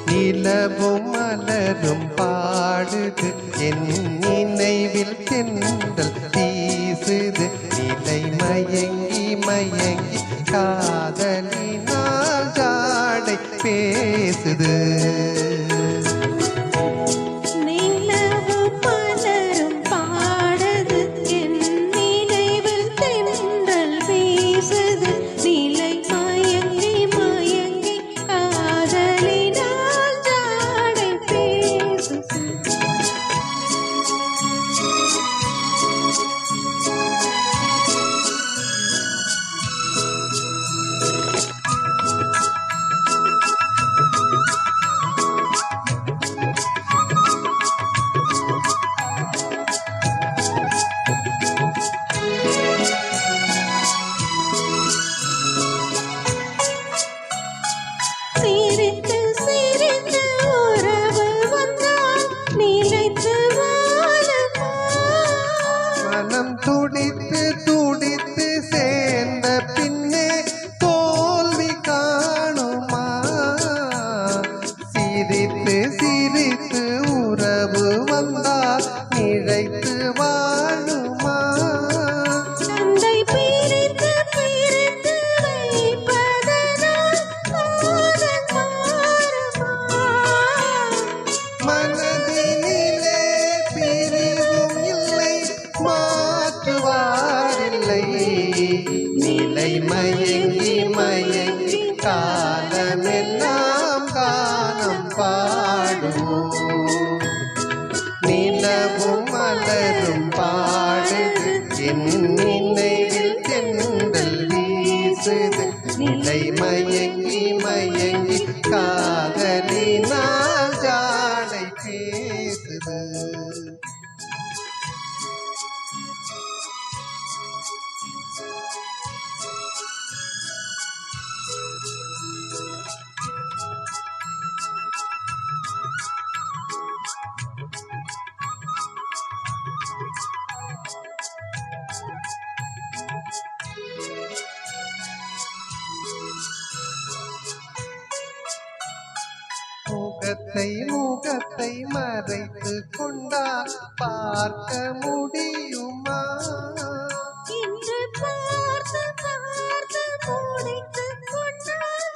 நிலவும் மலரும் பாடுது என் நினைவில் தென்றல் வீசுது நிலை மயங்கி மயங்கி காதலினால் ஜாடை பேசுது துடித்து துடித்து சேர்ந்த பின்னே தோல்வி காணுமா சிரித்து சிரித்து உறவு வந்தால் நிழைத்து வாழுமா மனதினிலே பிரிவும் இல்லை மாற்றுவாரில்லை நிலை மயங்கி மயங்கி காலமெல்லாம் கானம் பாடுவோம் நிலவும் மலரும் பாடுது என் நினைவில் தென்றல் வீசுது நிலை மயங்கி மயங்கி காதலினால் ஜாடை பேசுது முகத்தை மறைத்து கொண்டால் பார்க்க முடியுமா இன்று பார்த்து பார்த்து முடித்து கொண்டால்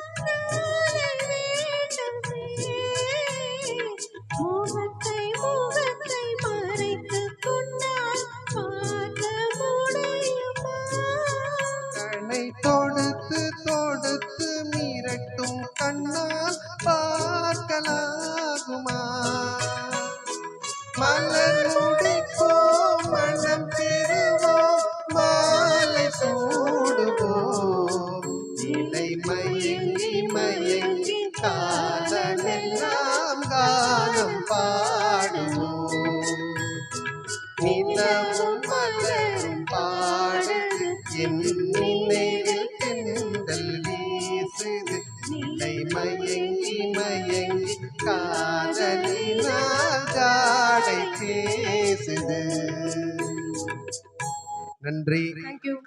முகத்தை மறைத்து கொண்டால் பார்க்க முடியுமா கண்ணை தொடுத்து தொடுத்து மிரட்டும் கண்ணால் பார்க்கலாகுமா மலர் முடிப்போம் மனம் பெறுவோம் மாலை சூடுவோம் நிலை மயங்கி மயங்கி காலமெல்லாம் காலம் பாடுவோம் நிலவும் மலரும் பாடுது என் நினைவில் தென்றல் வீசுது நிலை மயங்கி மயங்கி காதலினால் ஜாடை பேசுது. நன்றி. Thank you.